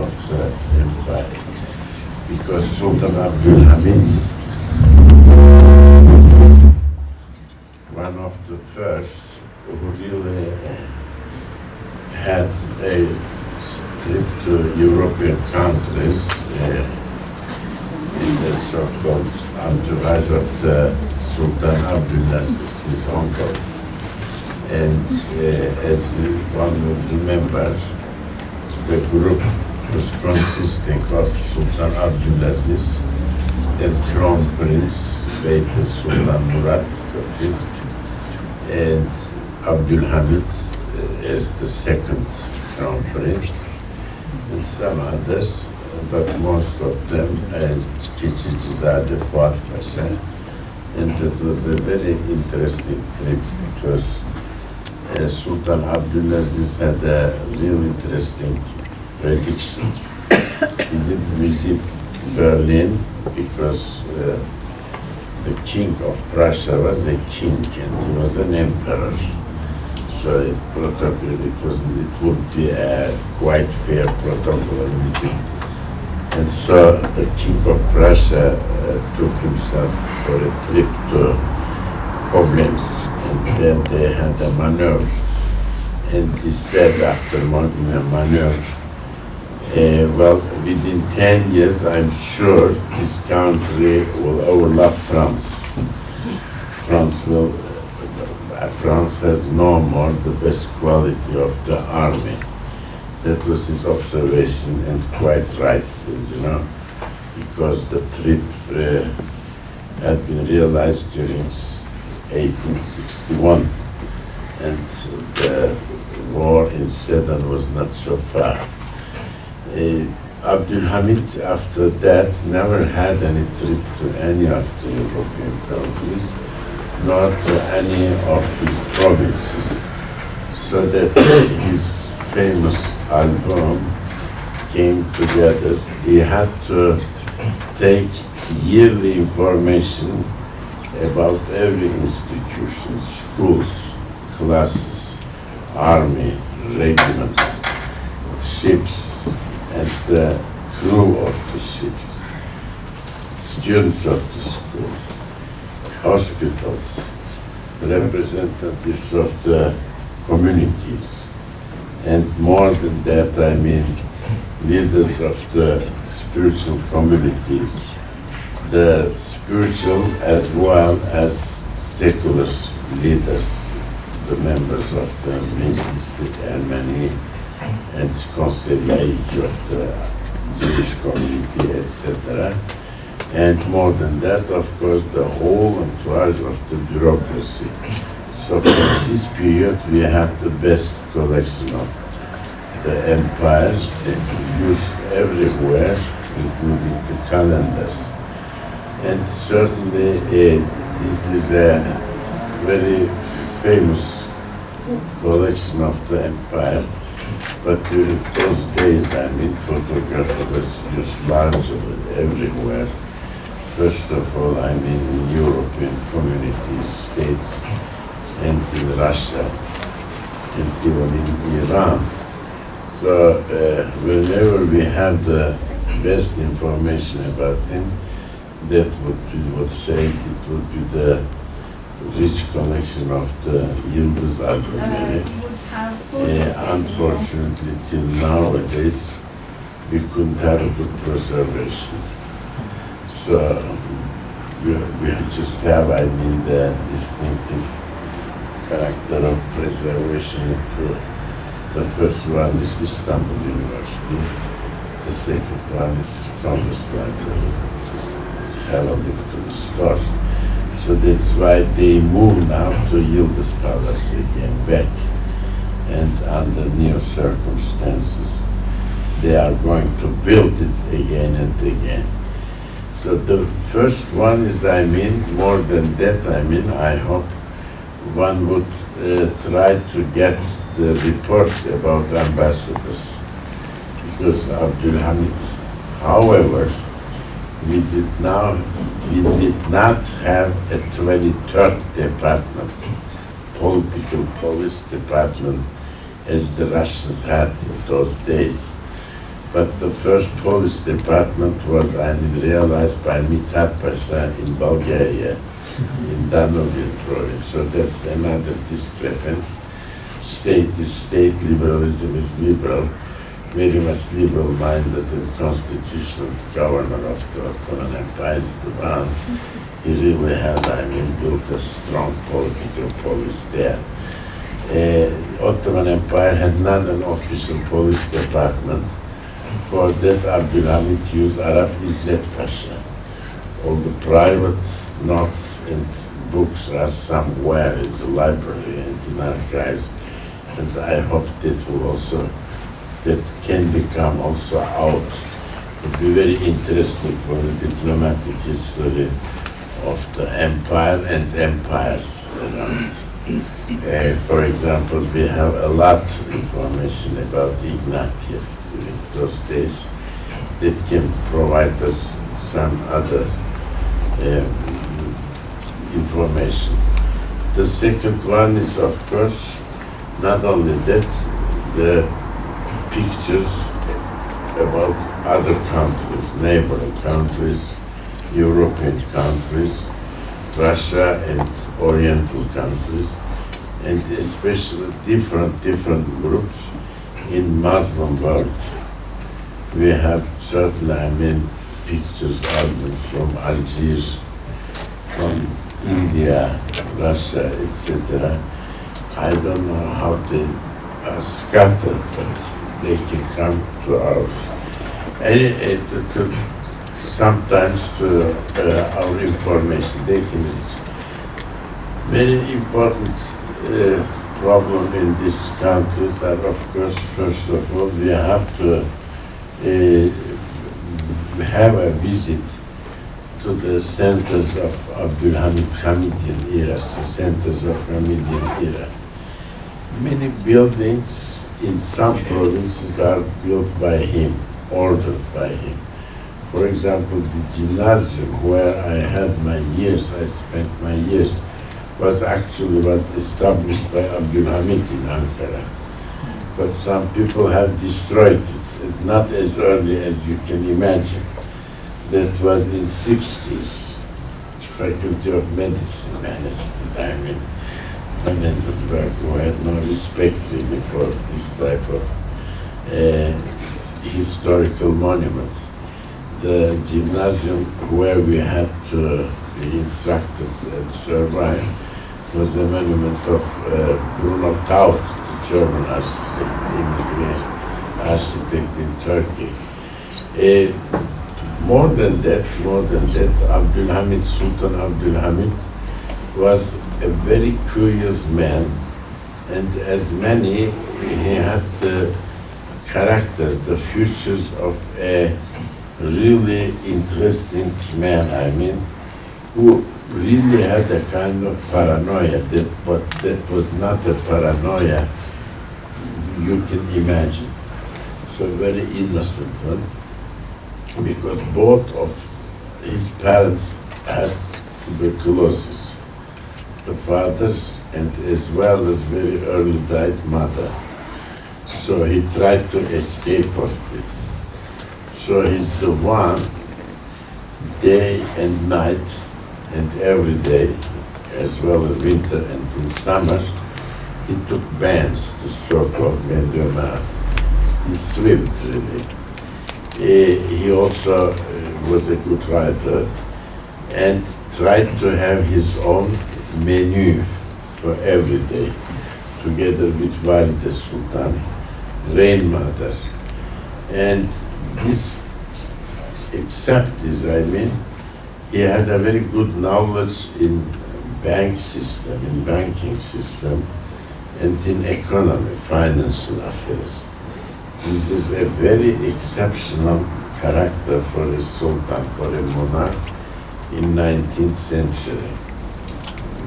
of the empire, because Sultan Abdülhamid, one of the first who really had a trip to European countries in the so-called entourage of the Sultan Abdülaziz, his uncle. And as one would remember, the group was consisting of Sultan Abdülaziz and Crown Prince later Sultan Murat V and Abdülhamid as the second Crown Prince and some others, but most of them as Keçicizade Fuat Pasha. And it was a very interesting trip because Sultan Abdülaziz had a real interesting prediction. He did visit Berlin because the king of Prussia was a king and he was an emperor. So it would be a quite fair protocol visit. And so the king of Prussia took himself for a trip to Koblenz, and then they had a maneuver. And he said after a maneuver, well, within 10 years, I'm sure this country will overlap France. France has no more the best quality of the army. That was his observation, and quite right, you know, because the trip had been realized during 1861, and the war in Sedan was not so far. Abdülhamid, after that, never had any trip to any of the European countries, nor to any of his provinces, so that his famous album came together. He had to take yearly information about every institution, schools, classes, army, regiments, ships, and the crew of the ships, students of the schools, hospitals, representatives of the communities, and more than that, I mean, leaders of the spiritual communities, the spiritual as well as secular leaders, the members of the Meclis Ermeni and Conseil Laïque of the Jewish community, etc. And more than that, of course, the whole entourage of the bureaucracy. So for this period, we have the best collection of the empire used everywhere, including the calendars. And certainly this is a very famous collection of the empire. But during those days, I mean, photography was used largely everywhere. First of all, I mean, in European communities, states, and in Russia, and even in Iran. So whenever we have the best information about him, that would say it would be the rich collection of the Yıldız albumları. Unfortunately, till nowadays, we couldn't have a good preservation. So we just have, I mean, the distinctive character of preservation. The first one is Istanbul University. The second one is Congress Library. Just have a look to the store. So that's why they move now to Yıldız Palace again, back. And under new circumstances, they are going to build it again and again. So the first one is, I mean, more than that, I mean, I hope one would try to get the reports about ambassadors. Because Abdülhamid, however, we did not have a 23rd department, political police department, as the Russians had in those days. But the first police department was, realized by Mithat Pasha in Bulgaria, in Danubian province. So that's another discrepancy. State is state, liberalism is liberal, very much liberal-minded, and constitutional governor of the Ottoman Empire is the one. He really had, built a strong political police there. Ottoman Empire had not an official police department. For that, Abdülhamit used Arab Izzet Pasha. All the private notes and books are somewhere in the library and in archives. And I hope that can become also out. It would be very interesting for the diplomatic history of the empire and empires around. For example, we have a lot of information about Ignatieff during those days that can provide us some other information. The second one is, of course, not only that, the pictures about other countries, neighboring countries, European countries, Russia and Oriental countries, and especially different groups in Muslim world. We have certainly, pictures, albums from Algiers, from India, Russia, etc. I don't know how they are scattered, but they can come to ours. Sometimes to our information, they can reach. Very important problem in these countries are, of course, first of all, we have to have a visit to the centers of Abdülhamit Hamidian era, the centers of Hamidian era. Many buildings in some provinces are built by him, ordered by him. For example, the gymnasium where I had my years, I spent my years, was actually established by Abdülhamit in Ankara. But some people have destroyed it, not as early as you can imagine. That was in 60s. Faculty of Medicine managed it. Vandenberg, who had no respect really for this type of historical monuments. The gymnasium where we had to be instructed and survive was a monument of Bruno Taut, the German architect, immigrant architect in Turkey. More than that, Abdülhamit, Sultan Abdülhamit was a very curious man, and as many, he had the character, the features of a really interesting man, who really had a kind of paranoia, but that was not a paranoia you can imagine. So very innocent one, because both of his parents had tuberculosis, the fathers, and as well as very early died mother. So he tried to escape of it. So he's the one, day and night, and every day, as well as winter and in summer, he took baths, the so-called Meduna. He swam really. He also was a good writer and tried to have his own menu for every day, together with Valide Sultan, grandmother. And this, except this, he had a very good knowledge in banking system, and in economy, financial affairs. This is a very exceptional character for a sultan, for a monarch in 19th century.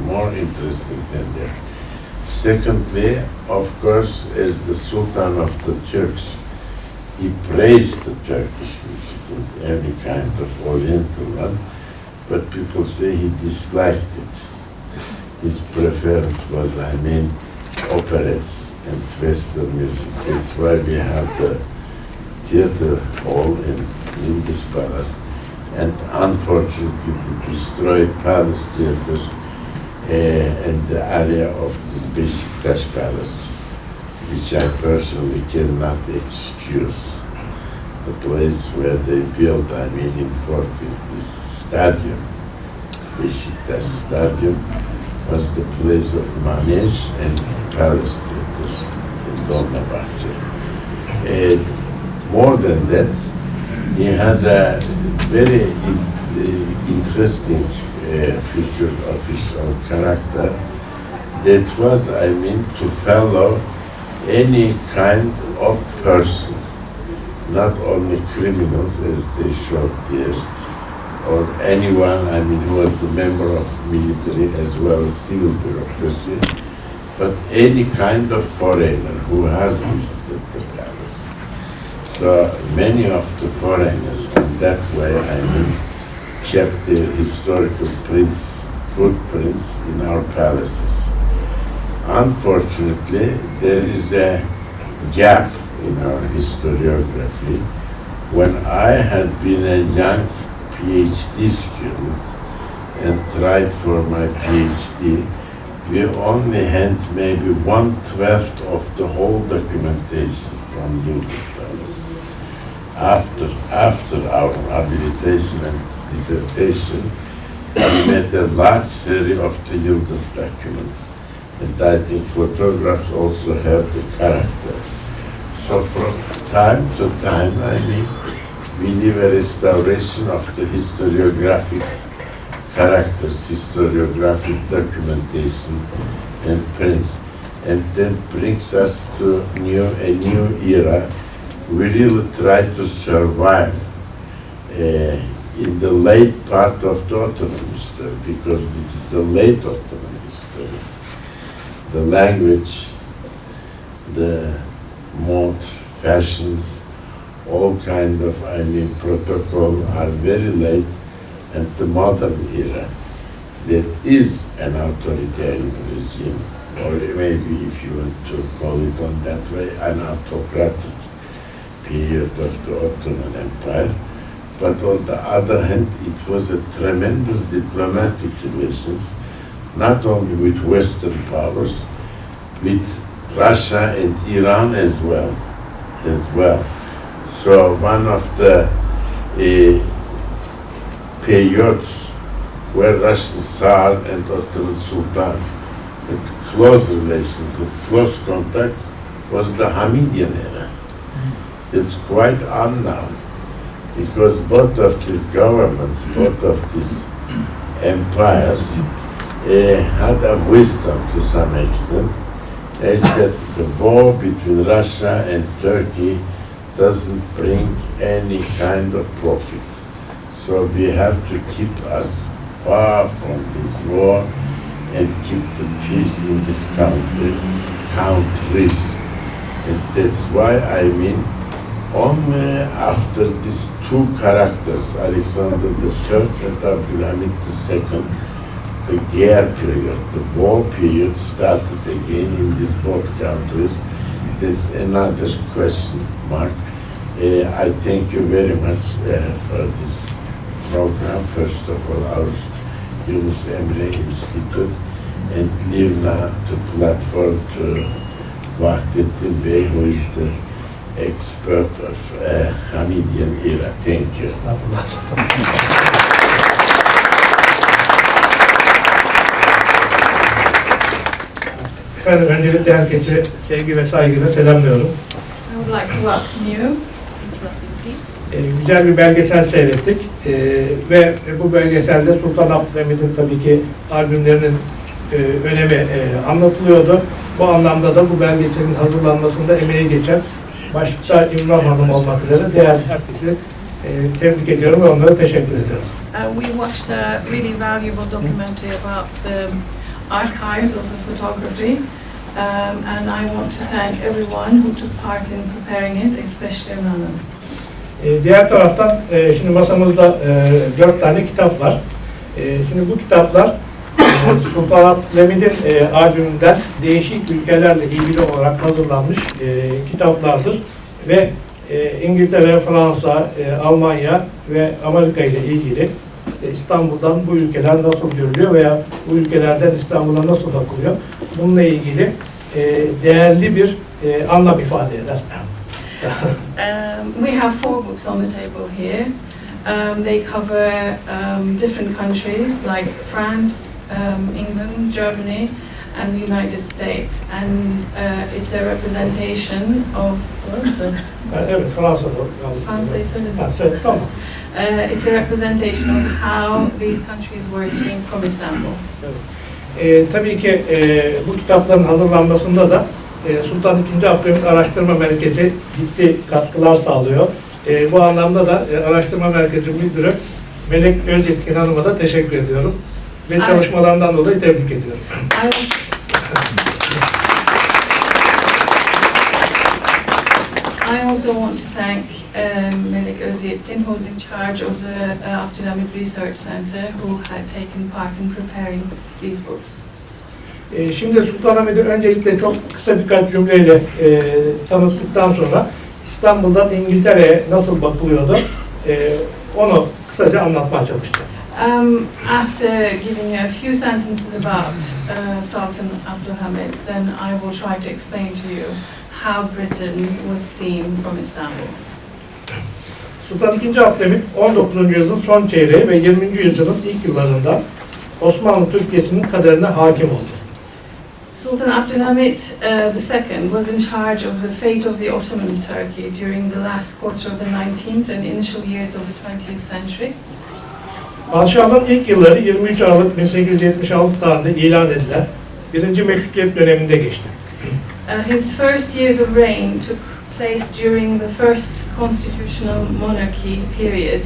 More interesting than that. Secondly, of course, as the Sultan of the Turks, he praised the Turkish music and every kind of Oriental one, but people say he disliked it. His preference was, operettas and Western music. That's why we have the theater hall in this palace, and unfortunately they destroyed Palace Theater and the area of this Beşiktaş Palace, which I personally cannot excuse. The place where they built, I mean, in 40s, this stadium, Beşiktaş Stadium, was the place of Manege and Palace Theater in Dolmabahce. More than that, he had a very interesting future official character that was, I mean, to follow any kind of person, not only criminals as they showed there, or anyone, I mean, who was the member of military as well as civil bureaucracy, but any kind of foreigner who has visited the palace. So many of the foreigners in that way, I mean, kept their historical footprints in our palaces. Unfortunately, there is a gap in our historiography. When I had been a young PhD student and tried for my PhD, we only had maybe 1/12 of the whole documentation from Yıldız Palace. After our habilitation and dissertation, we made a large series of the Yıldız documents, and I think photographs also have the character. So from time to time, I mean, we need a restoration of the historiographic characters, historiographic documentation and prints, and that brings us to a new era. We really try to survive in the late part of the Ottoman history, because it is the late Ottoman history. The language, the mode, fashions, all kind of, I mean, protocol are very late, and the modern era, that is an authoritarian regime, or maybe if you want to call it on that way, an autocratic period of the Ottoman Empire. But on the other hand, it was a tremendous diplomatic relations, not only with Western powers, with Russia and Iran as well. So one of the periods where Russian Tsar and Ottoman Sultan had close relations, and close contacts, was the Hamidian era. It's quite unknown, because both of these governments, both of these empires had a wisdom to some extent. They said the war between Russia and Turkey doesn't bring any kind of profit. So we have to keep us far from this war and keep the peace in this countries. And that's why, I mean, only after these two characters, Alexander III and Abdülhamid II, the Ger period, the war period started again in these both countries. That's another question mark. I thank you very much for this program. First of all, our Yunus Emre Institute, and leave now the platform to Vahdettin Bey, who is the expert of Hamidian era. Thank you. Efendim, öncelikle herkese sevgi ve saygıyla selamlıyorum. I would like to welcome you. Güzel bir belgesel seyrettik ve bu belgeselde Sultan Abdülhamid'in tabii ki albümlerinin önemi anlatılıyordu. Bu anlamda da bu belgeselin hazırlanmasında emeği geçen başta İmran Hanım olmak üzere diğer herkesi tebrik ediyorum ve onlara teşekkür ederim. We watched a really valuable documentary about the archives of the photography, and I want to thank everyone who took part in preparing it, especially Imran. Diğer taraftan şimdi masamızda 4 tane kitap var. Şimdi bu kitaplar Sultan Abdülhamid'in albümünden değişik ülkelerle ilgili olarak hazırlanmış kitaplardır ve İngiltere, Fransa, Almanya ve Amerika ile ilgili İstanbul'dan bu ülkeler nasıl görülüyor veya bu ülkelerden İstanbul'a nasıl bakılıyor? Bununla ilgili değerli bir anlam ifade eder. We have 4 books on the table here. They cover different countries like France, England, Germany, and the United States, and it's a representation of. Evet, Fransa'da. Fransa'yı söyledim. Evet, tamam. It's a representation of how these countries were seen from Istanbul. Tabii ki bu kitapların hazırlanmasında da Sultan II. Abdülhamit Araştırma Merkezi ciddi katkılar sağlıyor. Bu anlamda da Araştırma Merkezi Müdürü Melek Özyetkin Hanım'a da teşekkür ediyorum. Ve çalışmalarından dolayı tebrik ediyorum. I also want to thank Melek Özyetkin, who's in charge of the Abdülhamit Research Center, who had taken part in preparing these books. Şimdi Sultanahmet'i öncelikle çok kısa birkaç cümleyle tanıttıktan sonra İstanbul'dan İngiltere'ye nasıl bakılıyordu onu kısaca anlatmaya çalışacağım. After giving you a few sentences about Sultan Abdülhamit, then I will try to explain to you how Britain was seen from Istanbul. Sultan II. Abdülhamit 19. yüzyılın son çeyreği ve 20. yüzyılın ilk yıllarında Osmanlı Türkiye'sinin kaderine hakim oldu. Sultan Abdülhamit II was in charge of the fate of the Ottoman Turkey during the last quarter of the 19th and initial years of the 20th century. Padişahlığın ilk yılları 23 Aralık 1876 tarihinde ilan edilen 1. Meşrutiyet döneminde geçti. His first years of reign took place during the first constitutional monarchy period,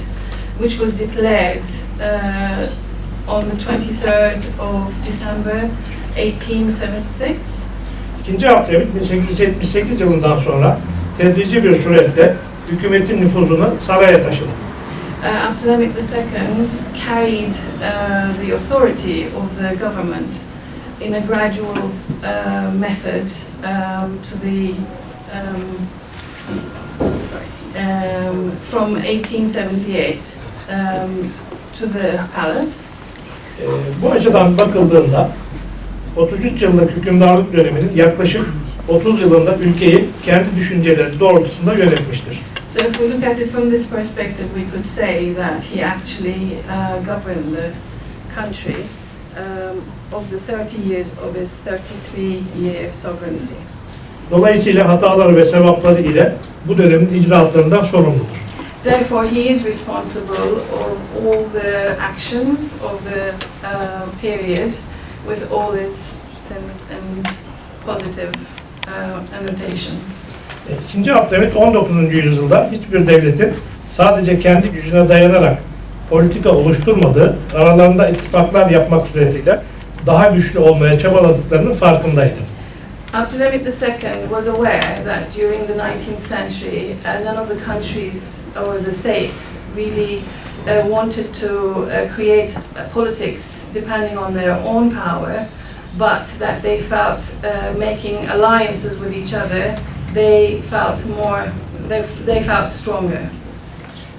which was declared on the 23rd of December 1876. İkinci Abdülhamit 1878 yılından sonra tedrici bir surette hükümetin nüfuzunu saraya taşıdı. Abdülhamit II carried the authority of the government in a gradual method from 1878 to the palace. Bu açıdan bakıldığında 33 yıllık hükümdarlık döneminin yaklaşık 30 yılında ülkeyi kendi düşünceleri doğrultusunda yönetmiştir. So if we look at it from this perspective, we could say that he actually governed the country of the 30 years of his 33-year sovereignty. Dolayısıyla hataları ve sevapları ile bu dönemin icraatlarından sorumludur. Therefore, he is responsible of all the actions of the period, with all his sins and positive annotations. İkinci Abdülhamit 19. yüzyılda hiçbir devletin sadece kendi gücüne dayanarak politika oluşturmadığı, aralarında ittifaklar yapmak suretiyle daha güçlü olmaya çabaladıklarının farkındaydı. Abdülhamit II was aware that during the 19th century, none of the countries or the states really wanted to create politics depending on their own power, but that they felt making alliances with each other, they felt stronger.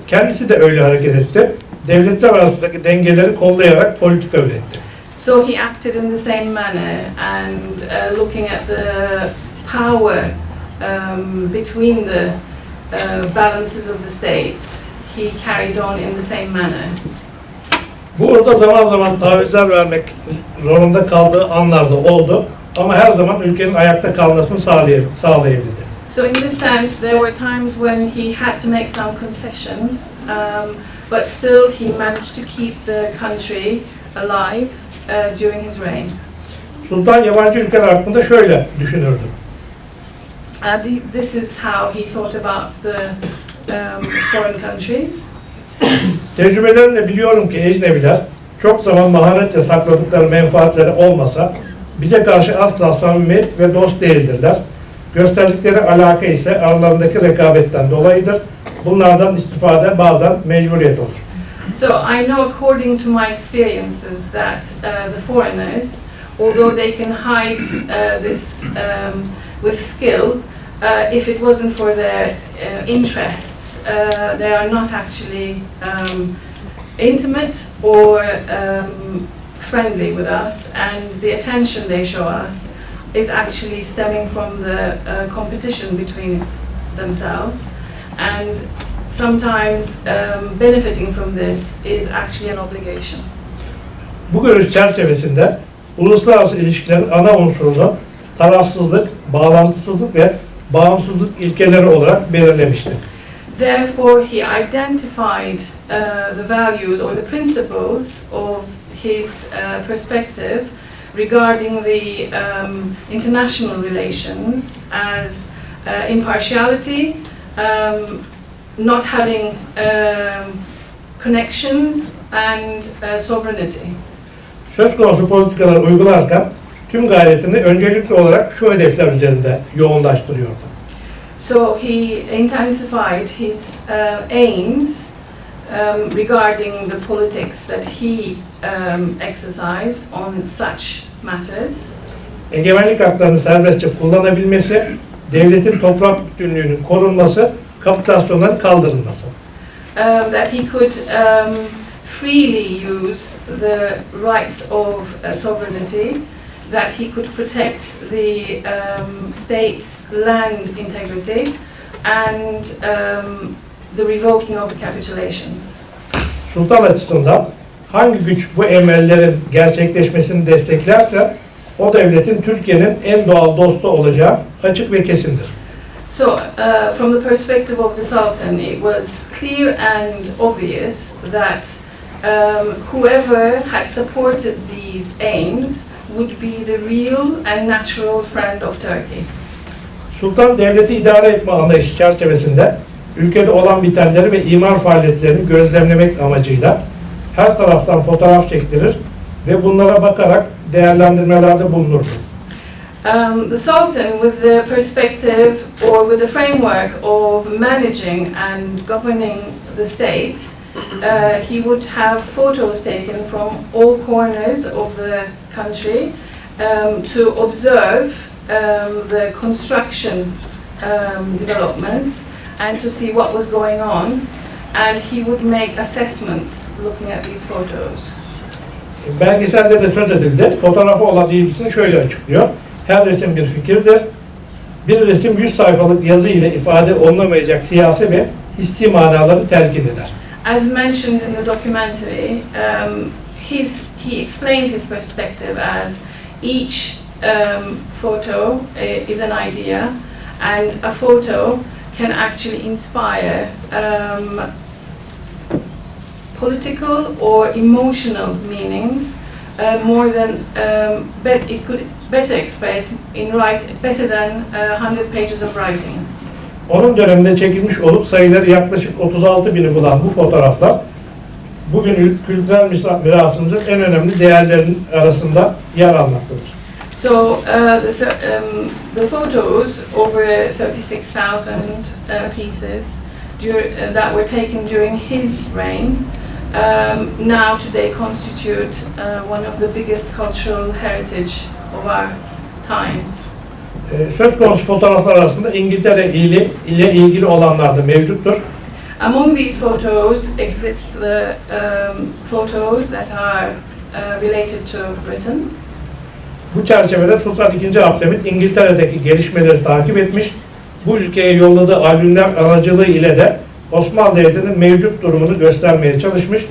Kendisi de öyle hareket etti. Devletler arasındaki dengeleri kollayarak politika üretti. So he acted in the same manner, and looking at the power between the balances of the states, he carried on in the same manner. Burada zaman zaman tavizler vermek zorunda kaldığı anlarda oldu ama her zaman ülkenin ayakta kalmasını sağlayabildi. So in this sense, there were times when he had to make some concessions, but still he managed to keep the country alive during his reign. Sultan yabancı ülkeler hakkında şöyle düşünürdü. This is how he thought about the foreign countries. Tecrübelerimle biliyorum ki ecnebiler çok zaman maharetle sakladıkları menfaatleri olmasa bize karşı asla samimi ve dost değildirler. Gösterdikleri alaka ise aralarındaki rekabetten dolayıdır. Bunlardan istifade bazen mecburiyet olur. So I know, according to my experiences, that the foreigners, although they can hide this with skill, if it wasn't for their interests, they are not actually intimate or friendly with us, and the attention they show us is actually stemming from the competition between themselves, and sometimes benefiting from this is actually an obligation. Bu görüş çerçevesinde uluslararası ilişkilerin ana unsurunu tarafsızlık, bağlantısızlık ve bağımsızlık ilkeleri olarak belirlemiştir. Therefore, he identified the values or the principles of his perspective regarding the international relations as impartiality, not having connections, and sovereignty. Söz konusu politikalar uygularken tüm gayretini öncelikli olarak şu hedefler üzerinde yoğunlaştırıyordu. So he intensified his aims regarding the politics that he exercised on such matters. Egemenlik haklarını serbestçe kullanabilmesi, devletin toprak bütünlüğünün korunması, kapitasyonların kaldırılması. That he could freely use the rights of sovereignty, that he could protect the state's land integrity, and the revoking of the capitulations. Sultan açısından hangi güç bu emellerin gerçekleşmesini desteklerse o devletin Türkiye'nin en doğal dostu olacağı açık ve kesindir. So, from the perspective of the Sultan, it was clear and obvious that whoever had supported these aims would be the real and natural friend of Turkey. Sultan devleti idare etme anlayışı çerçevesinde ülkede olan bitenleri ve imar faaliyetlerini gözlemlemek amacıyla her taraftan fotoğraf çektirir ve bunlara bakarak değerlendirmelerde bulunurdu. The Sultan, with the perspective or with the framework of managing and governing the state, he would have photos taken from all corners of the country to observe the construction developments and to see what was going on, and he would make assessments looking at these photos. Belgeselde de söz edildi. Fotoğrafı olan ilgisini şöyle açıklıyor. Her resim bir fikirdir. Bir resim 100 sayfalık yazı ile ifade olunamayacak siyasi ve hissi manaları telkin eder. As mentioned in the documentary, he explained his perspective as each photo is an idea, and a photo can actually inspire political or emotional meanings more than it could better express better than 100 pages of writing. Onun döneminde çekilmiş olup sayıları yaklaşık 36 bini bulan bu fotoğraflar bugün kültürel mirasımızın en önemli değerlerinin arasında yer almaktadır. So the photos, over 36,000 pieces that were taken during his reign, now today constitute one of the biggest cultural heritage of our times. Söz konusu fotoğraflar arasında İngiltere ile ilgili olanlar da mevcuttur. Among these photos exist the photos that are related to Britain. Bu çerçevede Sultan II. Abdülhamit İngiltere'deki gelişmeleri takip etmiş, bu ülkeye yolladığı albümler aracılığı ile de Osmanlı Devleti'nin mevcut durumunu göstermeye çalışmış.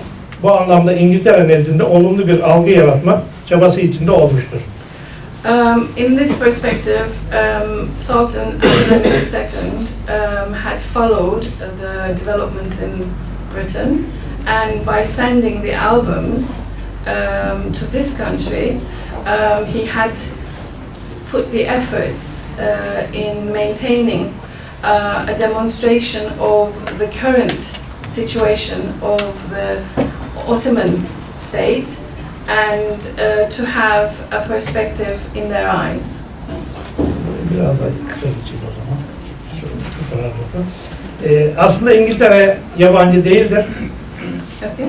Bu anlamda İngiltere nezdinde olumlu bir algı yaratma çabası içinde olmuştur. In this perspective, Sultan Abdulhamid II had followed the developments in Britain, and by sending the albums to this country, he had put the efforts in maintaining a demonstration of the current situation of the Ottoman state, and to have a perspective in their eyes. Biraz daha kısa geçeyim o zaman. Şu fotoğrafa. Aslında İngiltere yabancı değildir. Okay.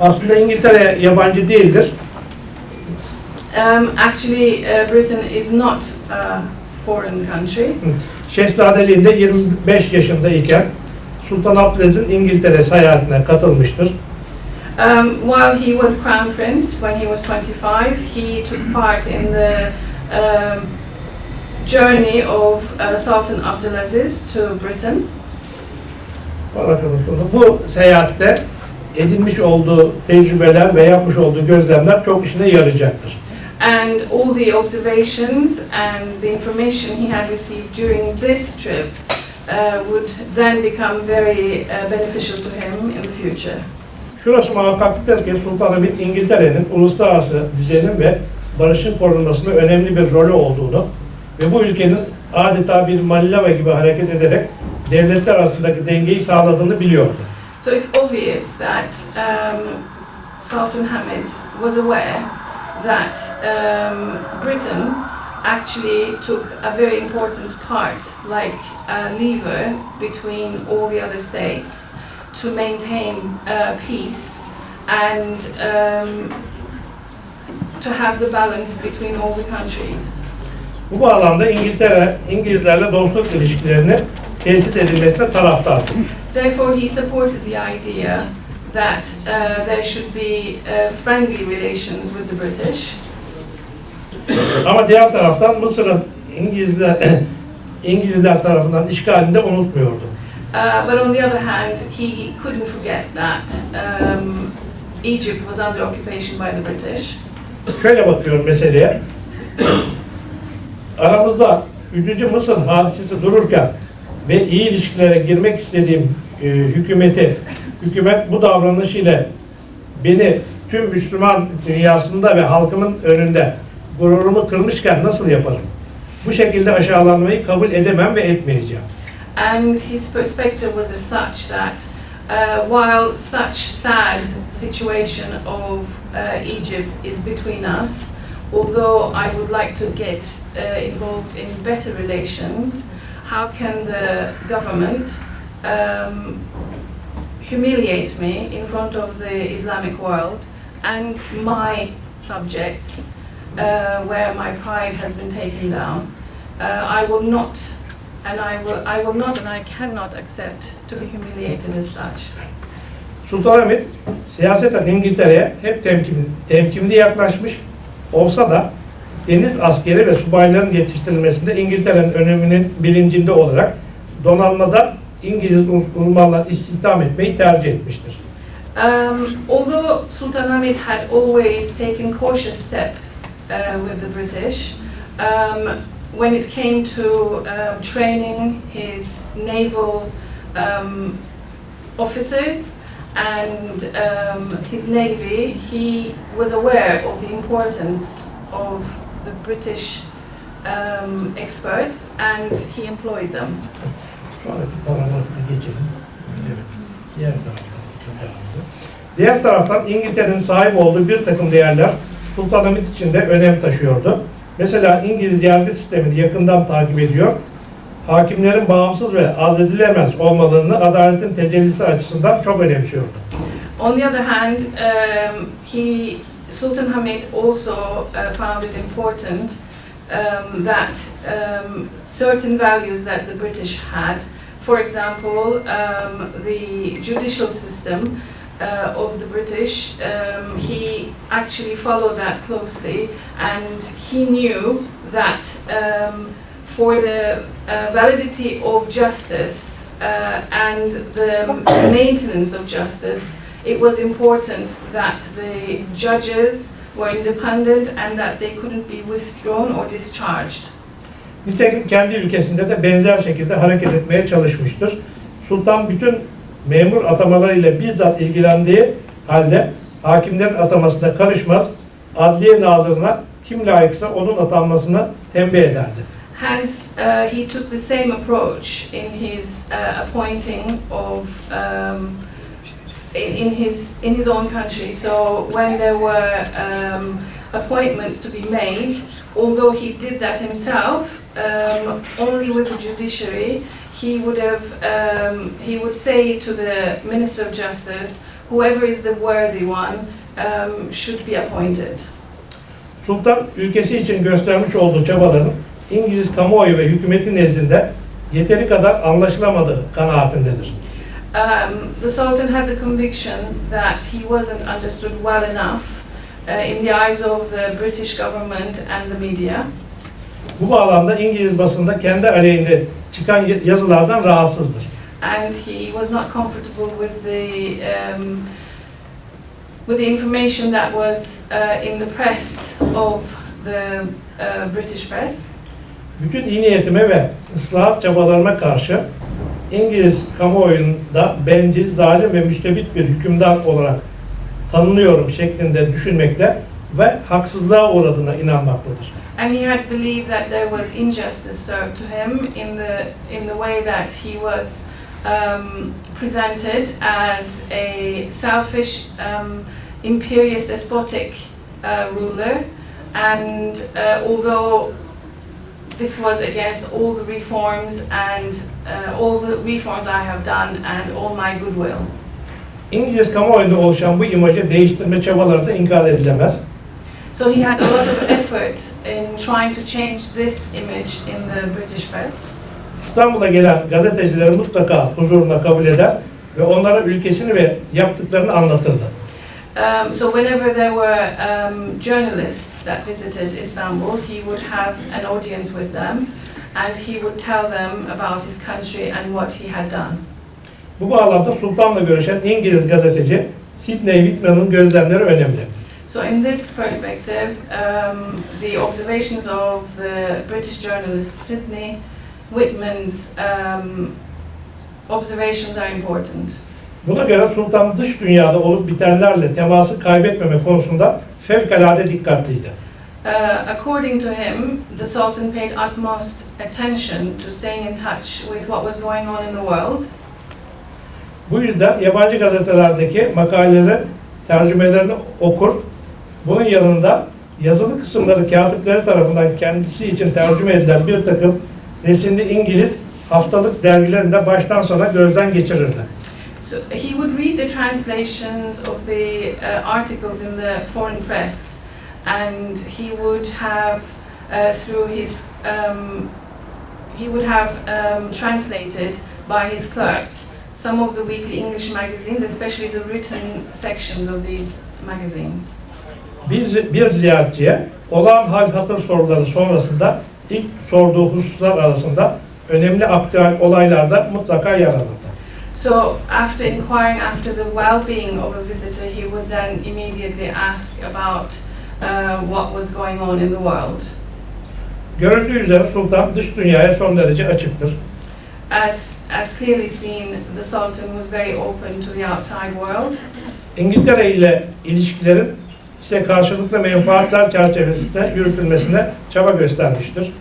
Aslında İngiltere yabancı değildir. Actually, Britain is not a foreign country. Şehzadeliğinde 25 yaşındayken Sultan Abdülaziz'in İngiltere seyahatine katılmıştır. While he was Crown Prince, when he was 25, he took part in the journey of Sultan Abdulaziz to Britain. Bu seyahatte edinmiş olduğu tecrübeler ve yapmış olduğu gözlemler çok işine yarayacaktır. And all the observations and the information he had received during this trip would then become very beneficial to him in the future. Şurası muhakkaklıktır ki Sultanahmet İngiltere'nin uluslararası düzenin ve barışın korunmasında önemli bir rolü olduğunu ve bu ülkenin adeta bir Manila gibi hareket ederek devletler arasındaki dengeyi sağladığını biliyordu. So it's obvious that Sultan Hamid was aware that Britain actually took a very important part, like a lever between all the other states to maintain peace and to have the balance between all the countries. Bu bağlamda İngilizlerle dostluk ilişkilerini tesis edilmesine taraftardı. Therefore, he supported the idea that there should be friendly relations with the British. Ama diğer taraftan Mısır'ın İngilizler tarafından işgalini de unutmuyordu. But on the other hand, he couldn't forget that Egypt was under occupation by the British. Şöyle bakıyorum meseleye. Aramızda üzücü Mısır hadisesi dururken ve iyi ilişkilere girmek istediğim hükümet bu davranışıyla beni tüm Müslüman dünyasında ve halkımın önünde gururumu kırmışken nasıl yaparım? Bu şekilde aşağılanmayı kabul edemem ve etmeyeceğim. And his perspective was as such that while such sad situation of Egypt is between us, although I would like to get involved in better relations, how can the government humiliate me in front of the Islamic world and my subjects, where my pride has been taken down? I will not, and I cannot accept to be humiliated as such. Sultanahmet siyaseten İngiltere'ye hep temkinli yaklaşmış olsa da deniz askeri ve subayların yetiştirilmesinde İngiltere'nin öneminin bilincinde olarak donanmada İngiliz uzmanlar istihdam etmeyi tercih etmiştir. Although Sultanahmet had always taken cautious step with the British, when it came to training his naval officers and his navy, he was aware of the importance of the British experts and he employed them. Sonraki paragrafta geçelim. Evet. Diğer taraftan İngiltere'nin sahip olduğu bir takım değerler Sultanahmet için de önem taşıyordu. Mesela İngiliz yargı sistemini yakından takip ediyor. Hakimlerin bağımsız ve azledilemez olmalarını adaletin tecellisi açısından çok önemsiyordu. On the other hand, Sultan Hamid also found it important that certain values that the British had, for example, the judicial system of the British, he actually followed that closely, and he knew that for the validity of justice and the maintenance of justice, it was important that the judges were independent and that they couldn't be withdrawn or discharged. Nitekim kendi ülkesinde de benzer şekilde hareket etmeye çalışmıştır. Sultan bütün memur atamalarıyla bizzat ilgilendiği halde hakimlerin atamasına karışmaz, adliye nazırına kim layıksa onun atanmasına tembih ederdi. Hence, he took the same approach in his appointing of in his own country. So when there were appointments to be made, although he did that himself, only with the judiciary, he would say to the Minister of Justice, whoever is the worthy one should be appointed. Sultan ülkesi için göstermiş olduğu çabaların İngiliz kamuoyu ve hükümeti nezdinde yeteri kadar anlaşılamadığı kanaatindedir. The Sultan had the conviction that he wasn't understood well enough in the eyes of the British government and the media. Bu bağlamda İngiliz basında kendi aleyhine çıkan yazılardan rahatsızdır. And he was not comfortable with the information that was in the press of the British press. Bütün iyi niyetime ve ıslahat çabalarıma karşı İngiliz kamuoyunda bencil, zalim ve müstebit bir hükümdar olarak tanınıyorum şeklinde düşünmekte ve haksızlığa uğradığına inanmaktadır. And he had believed that there was injustice served to him in the way that he was presented as a selfish, imperious, despotic ruler, and although this was against all the reforms and all the reforms I have done and all my goodwill. İngiliz kamuoyunda oluşan bu imajı değiştirme çabaları da inkar edilemez. So he had a lot of effort in trying to change this image in the British press. İstanbul'a gelen gazetecileri mutlaka huzuruna kabul eder ve onlara ülkesini ve yaptıklarını anlatırdı. So whenever there were journalists that visited Istanbul, he would have an audience with them, and he would tell them about his country and what he had done. Bu bağlamda Sultan'la görüşen İngiliz gazeteci Sidney Whitman'ın gözlemleri önemli. So in this perspective, the observations of the British journalist Sidney Whitman's observations are important. Buna göre Sultan dış dünyada olup bitenlerle teması kaybetmeme konusunda fevkalade dikkatliydi. According to him, the Sultan paid utmost attention to staying in touch with what was going on in the world. Bu yüzden yabancı gazetelerdeki makaleleri, tercümelerini okur. Bunun yanında yazılı kısımları katipleri tarafından kendisi için tercüme edilen bir takım resimli İngiliz haftalık dergilerinde baştan sona gözden geçirirdi. So he would read the translations of the articles in the foreign press, and he would have translated by his clerks some of the weekly English magazines, especially the written sections of these magazines. Bir ziyaretçiye olağan hal hatır soruları sonrasında ilk sorduğu hususlar arasında önemli aktüel olaylarda mutlaka yer alırdı. So after inquiring after the well-being of a visitor, he would then immediately ask about what was going on in the world. Görüldüğü üzere Sultan dış dünyaya son derece açıktır. As clearly seen, the Sultan was very open to the outside world. İngiltere ile ilişkilerin ise karşılıklı menfaatler çerçevesinde yürütülmesine çaba göstermiştir.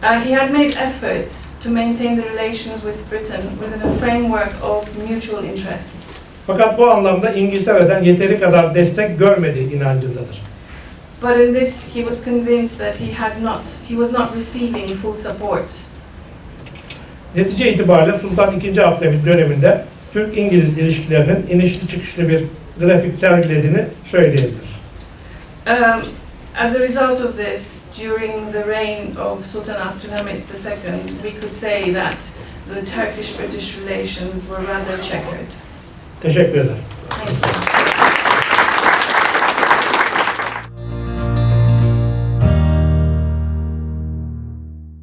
He had made efforts to maintain the relations with Britain within a framework of mutual interests. Fakat bu anlamda İngiltere'den yeteri kadar destek görmediği inancındadır. But in this, he was convinced that he was not receiving full support. Netice itibariyle Sultan II. Abdülhamit döneminde Türk-İngiliz ilişkilerinin inişli çıkışlı bir grafik sergilediğini söyleyebiliriz. As a result of this, during the reign of Sultan Abdülhamit II, we could say that the Turkish-British relations were rather checkered. Teşekkür ederim.